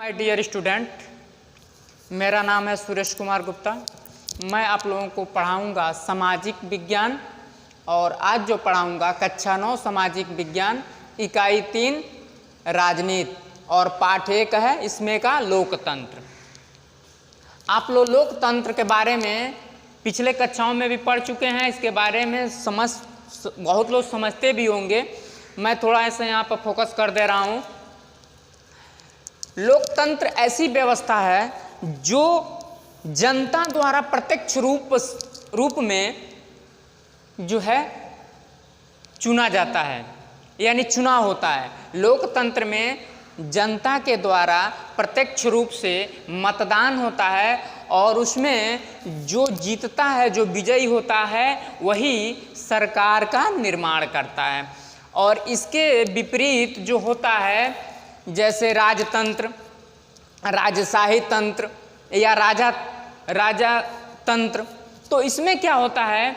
My dear student, मेरा नाम है सुरेश कुमार गुप्ता। मैं आप लोगों को पढ़ाऊंगा सामाजिक विज्ञान और आज जो पढ़ाऊंगा कक्षा 9 सामाजिक विज्ञान इकाई 3 राजनीति और पाठ 1 है इसमें का लोकतंत्र। आप लोग लोकतंत्र के बारे में पिछले कक्षाओं में भी पढ़ चुके हैं, इसके बारे में बहुत लोग समझते भी होंगे। मैं थोड़ा ऐसा यहाँ पर फोकस कर दे रहा हूँ। लोकतंत्र ऐसी व्यवस्था है जो जनता द्वारा प्रत्यक्ष रूप में जो है चुना जाता है, यानी चुनाव होता है। लोकतंत्र में जनता के द्वारा प्रत्यक्ष रूप से मतदान होता है और उसमें जो जीतता है, जो विजयी होता है, वही सरकार का निर्माण करता है। और इसके विपरीत जो होता है जैसे राजतंत्र, राजशाही तंत्र या राजातंत्र, तो इसमें क्या होता है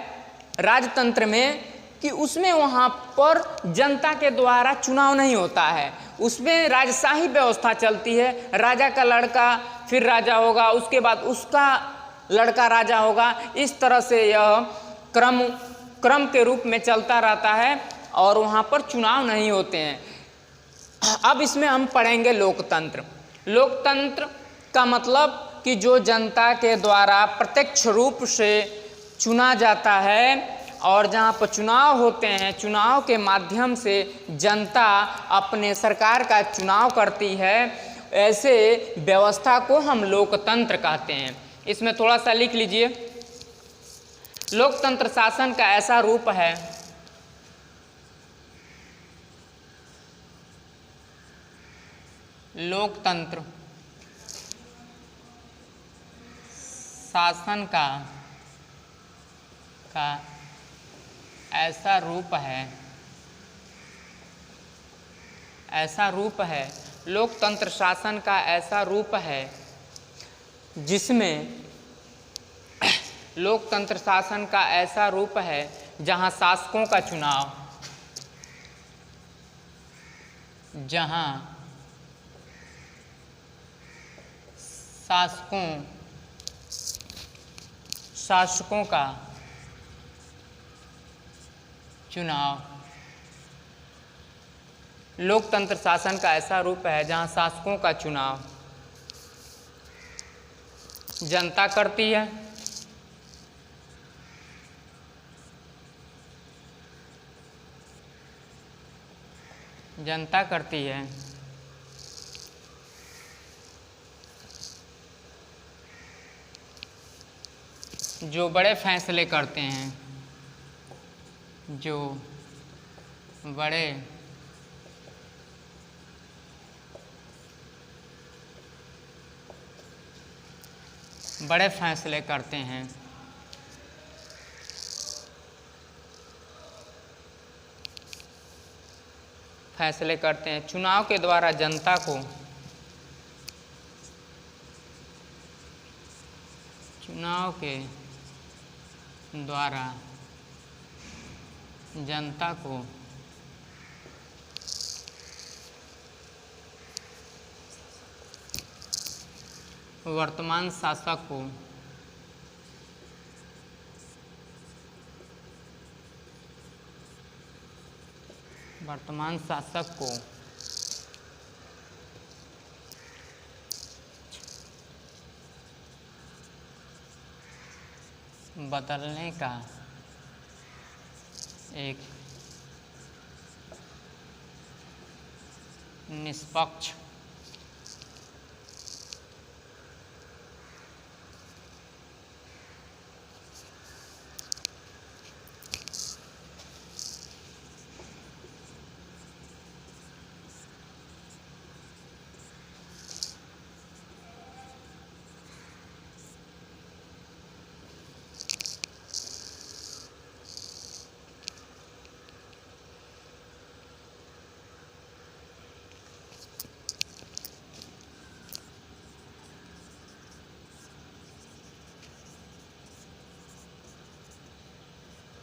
राजतंत्र में कि उसमें वहाँ पर जनता के द्वारा चुनाव नहीं होता है, उसमें राजशाही व्यवस्था चलती है। राजा का लड़का फिर राजा होगा, उसके बाद उसका लड़का राजा होगा। इस तरह से यह क्रम के रूप में चलता रहता है और वहाँ पर चुनाव नहीं होते हैं। अब इसमें हम पढ़ेंगे लोकतंत्र। लोकतंत्र का मतलब कि जो जनता के द्वारा प्रत्यक्ष रूप से चुना जाता है और जहाँ पर चुनाव होते हैं, चुनाव के माध्यम से जनता अपने सरकार का चुनाव करती है, ऐसे व्यवस्था को हम लोकतंत्र कहते हैं। इसमें थोड़ा सा लिख लीजिए। लोकतंत्र शासन का ऐसा रूप है लोकतंत्र शासन का ऐसा रूप है लोकतंत्र शासन का ऐसा रूप है जिसमें लोकतंत्र शासन का ऐसा रूप है जहां शासकों का चुनाव शासकों का चुनाव। लोकतंत्र शासन का ऐसा रूप है जहां शासकों का चुनाव जनता करती है। जनता करती है जो बड़े फैसले करते हैं, जो बड़े फैसले करते हैं। चुनाव के द्वारा जनता को वर्तमान शासक को बदलने का एक निष्पक्ष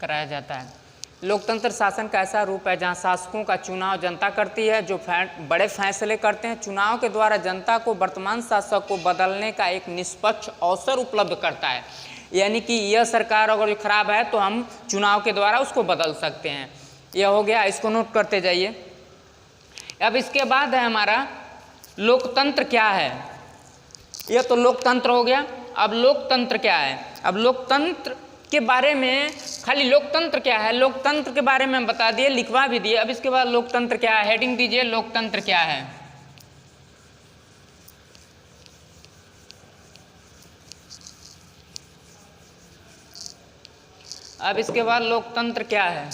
कराया जाता है। लोकतंत्र शासन का ऐसा रूप है जहां शासकों का चुनाव जनता करती है, जो बड़े फैसले करते हैं। चुनाव के द्वारा जनता को वर्तमान शासक को बदलने का एक निष्पक्ष अवसर उपलब्ध करता है। यानी कि यह सरकार अगर खराब है तो हम चुनाव के द्वारा उसको बदल सकते हैं। यह हो गया, इसको नोट करते जाइए। अब इसके बाद है हमारा लोकतंत्र क्या है। यह तो लोकतंत्र हो गया। अब लोकतंत्र क्या है? अब लोकतंत्र के बारे में, खाली लोकतंत्र क्या है, लोकतंत्र के बारे में हम बता दिए, लिखवा भी दिए। अब इसके बाद लोकतंत्र क्या है, हेडिंग दीजिए लोकतंत्र क्या है। अब इसके बाद लोकतंत्र क्या है।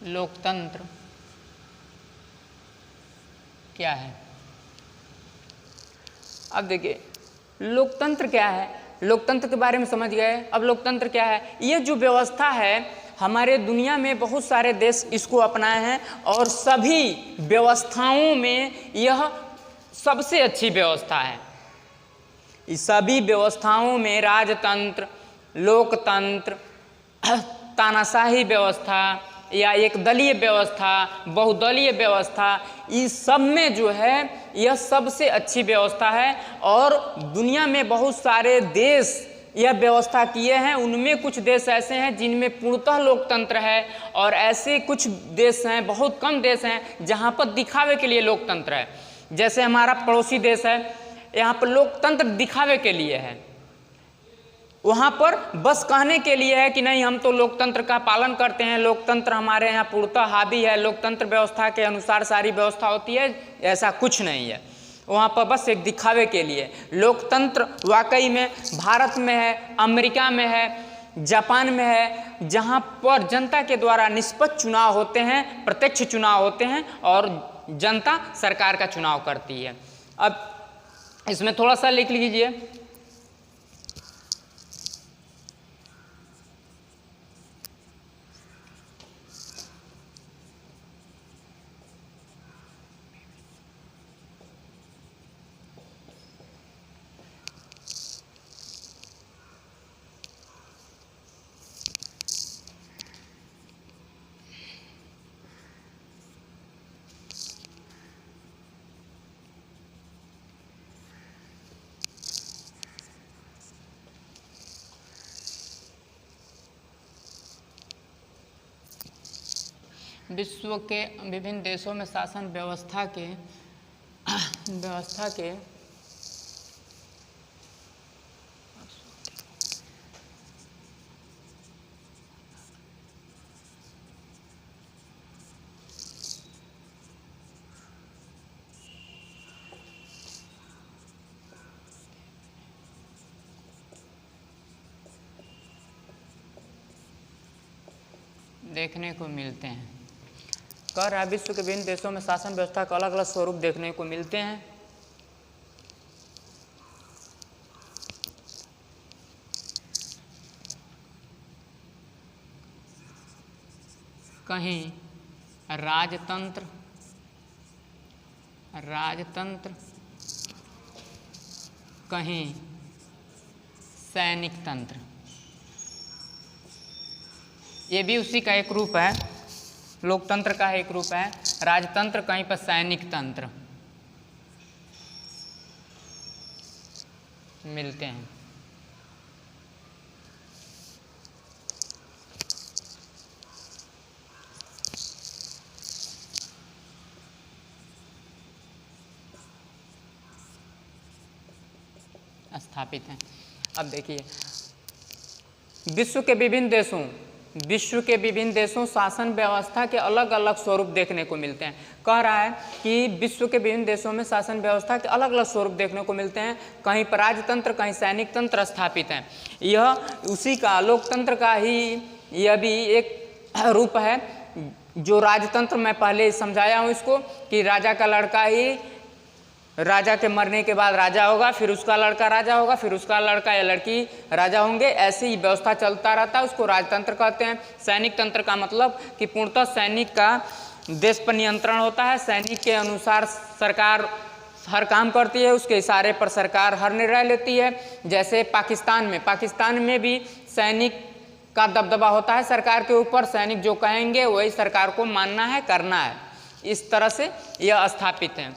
लोकतंत्र क्या है? अब देखिए लोकतंत्र क्या है। लोकतंत्र के बारे में समझ गए। अब लोकतंत्र क्या है? ये जो व्यवस्था है, हमारे दुनिया में बहुत सारे देश इसको अपनाए हैं और सभी व्यवस्थाओं में यह सबसे अच्छी व्यवस्था है। इस सभी व्यवस्थाओं में राजतंत्र, लोकतंत्र, तानाशाही व्यवस्था या एक दलीय व्यवस्था, बहुदलीय व्यवस्था, इस सब में जो है यह सबसे अच्छी व्यवस्था है। और दुनिया में बहुत सारे देश यह व्यवस्था किए हैं। उनमें कुछ देश ऐसे हैं जिनमें पूर्णतः लोकतंत्र है और ऐसे कुछ देश हैं, बहुत कम देश हैं जहाँ पर दिखावे के लिए लोकतंत्र है। जैसे हमारा पड़ोसी देश है, यहाँ पर लोकतंत्र दिखावे के लिए है। वहाँ पर बस कहने के लिए है कि नहीं हम तो लोकतंत्र का पालन करते हैं, लोकतंत्र हमारे यहाँ पूर्णतः हावी है, लोकतंत्र व्यवस्था के अनुसार सारी व्यवस्था होती है। ऐसा कुछ नहीं है, वहाँ पर बस एक दिखावे के लिए। लोकतंत्र वाकई में भारत में है, अमेरिका में है, जापान में है, जहाँ पर जनता के द्वारा निष्पक्ष चुनाव होते हैं, प्रत्यक्ष चुनाव होते हैं और जनता सरकार का चुनाव करती है। अब इसमें थोड़ा सा लिख लीजिए। विश्व के विभिन्न देशों में शासन व्यवस्था के देखने को मिलते हैं। कह रहा है विश्व के विभिन्न देशों में शासन व्यवस्था के अलग अलग स्वरूप देखने को मिलते हैं। कहीं राजतंत्र, कहीं सैनिक तंत्र। ये भी उसी का एक रूप है, लोकतंत्र का एक रूप है। राजतंत्र, कहीं पर सैनिक तंत्र मिलते हैं। स्थापित हैं। अब देखिए विश्व के विभिन्न देशों शासन व्यवस्था के अलग अलग स्वरूप देखने को मिलते हैं। कह रहा है कि विश्व के विभिन्न देशों में शासन व्यवस्था के अलग अलग स्वरूप देखने को मिलते हैं। कहीं पर राजतंत्र, कहीं सैनिक तंत्र स्थापित हैं। यह उसी का, लोकतंत्र का ही यह भी एक रूप है। जो राजतंत्र मैं पहले समझाया हूँ इसको, कि राजा का लड़का ही, राजा के मरने के बाद राजा होगा, फिर उसका लड़का राजा होगा, फिर उसका लड़का या लड़की राजा होंगे, ऐसे ही व्यवस्था चलता रहता है। उसको राजतंत्र कहते हैं। सैनिक तंत्र का मतलब कि पूर्णतः सैनिक का देश पर नियंत्रण होता है, सैनिक के अनुसार सरकार हर काम करती है, उसके इशारे पर सरकार हर निर्णय लेती है। जैसे पाकिस्तान में भी सैनिक का दबदबा होता है सरकार के ऊपर, सैनिक जो कहेंगे वही सरकार को मानना है, करना है। इस तरह से यह स्थापित है।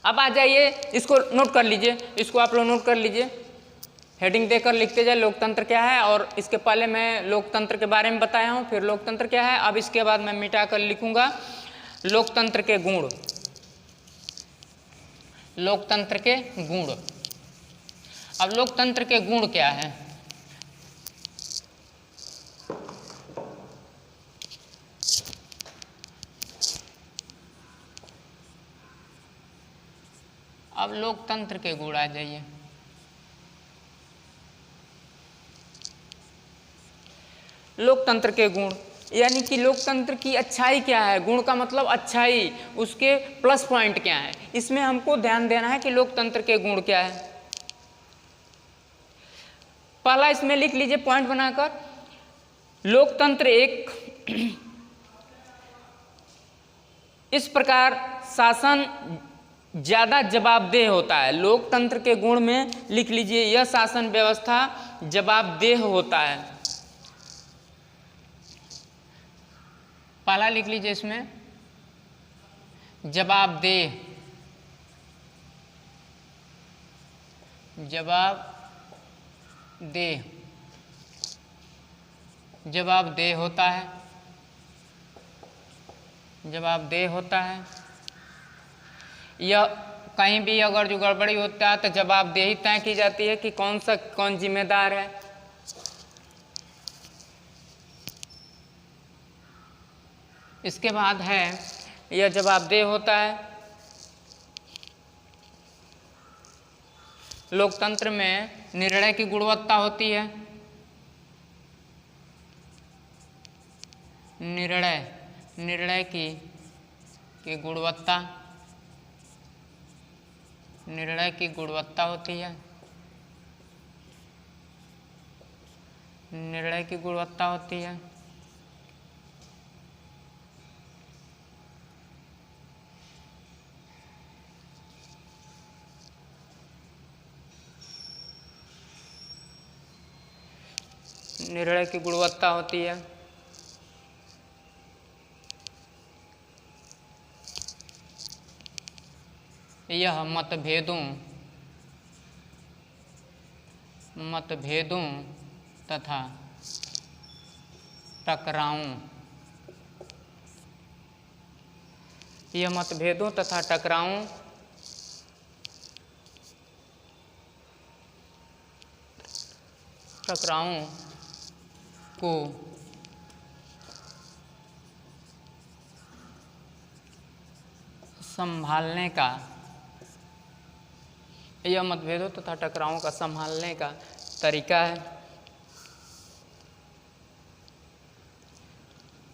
अब आ जाइए, इसको नोट कर लीजिए, इसको आप लोग नोट कर लीजिए, हेडिंग देकर लिखते जाए लोकतंत्र क्या है। और इसके पहले मैं लोकतंत्र के बारे में बताया हूँ, फिर लोकतंत्र क्या है। अब इसके बाद मैं मिटा कर लिखूंगा लोकतंत्र के गुण। लोकतंत्र के गुण। अब लोकतंत्र के गुण क्या है? अब लोकतंत्र के गुण आ जाइए। लोकतंत्र के गुण यानी कि लोकतंत्र की अच्छाई क्या है। गुण का मतलब अच्छाई, उसके प्लस पॉइंट क्या है, इसमें हमको ध्यान देना है कि लोकतंत्र के गुण क्या है। पहला इसमें लिख लीजिए पॉइंट बनाकर, लोकतंत्र एक इस प्रकार शासन ज्यादा जवाबदेह होता है। लोकतंत्र के गुण में लिख लीजिए, यह शासन व्यवस्था जवाबदेह होता है। पहला लिख लीजिए इसमें जवाबदेह। जवाबदेह होता है। जवाबदेह होता है। यह कहीं भी अगर जो गड़बड़ी होता है तो जवाबदेही तय की जाती है कि कौन जिम्मेदार है। इसके बाद है, यह जवाबदेह होता है। लोकतंत्र में निर्णय की गुणवत्ता होती है। निर्णय की गुणवत्ता, निर्णय की गुणवत्ता होती है। निर्णय की गुणवत्ता होती है। निर्णय की गुणवत्ता होती है। यह मतभेदों तथा टकरावों, यह मतभेदों तथा टकरावों को संभालने का, यह मतभेदों तथा टकरावों का संभालने का तरीका है।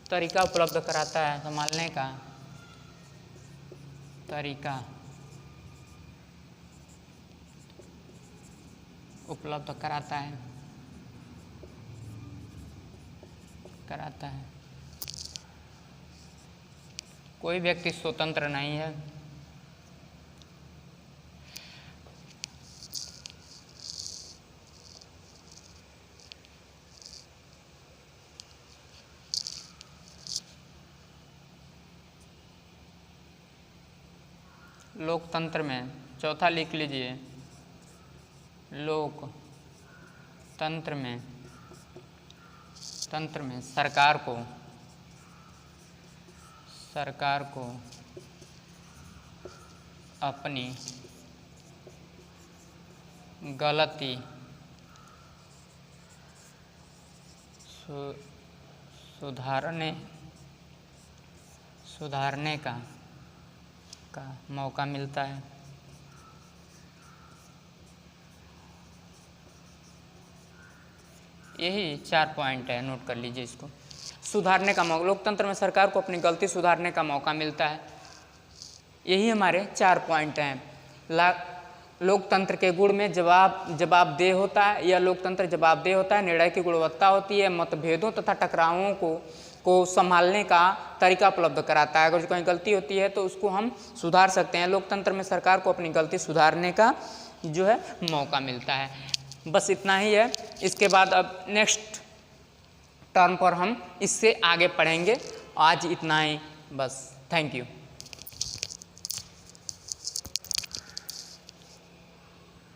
तरीका उपलब्ध कराता है, संभालने का तरीका उपलब्ध कराता है। कोई व्यक्ति स्वतंत्र नहीं है। लोकतंत्र में चौथा लिख लीजिए, लोकतंत्र में सरकार को अपनी गलती सुधारने का मौका मिलता है। यही 4 पॉइंट है, नोट कर लीजिए इसको। सुधारने का मौका, लोकतंत्र में सरकार को अपनी गलती सुधारने का मौका मिलता है। यही हमारे 4 पॉइंट हैं। लोकतंत्र के गुण में जवाबदेह होता है, यह लोकतंत्र जवाबदेह होता है। निर्णय की गुणवत्ता होती है। मतभेदों तथा टकरावों को संभालने का तरीका उपलब्ध कराता है। अगर जो कहीं गलती होती है तो उसको हम सुधार सकते हैं। लोकतंत्र में सरकार को अपनी गलती सुधारने का जो है मौका मिलता है। बस इतना ही है। इसके बाद अब नेक्स्ट टर्म पर हम इससे आगे पढ़ेंगे। आज इतना ही बस। Thank you.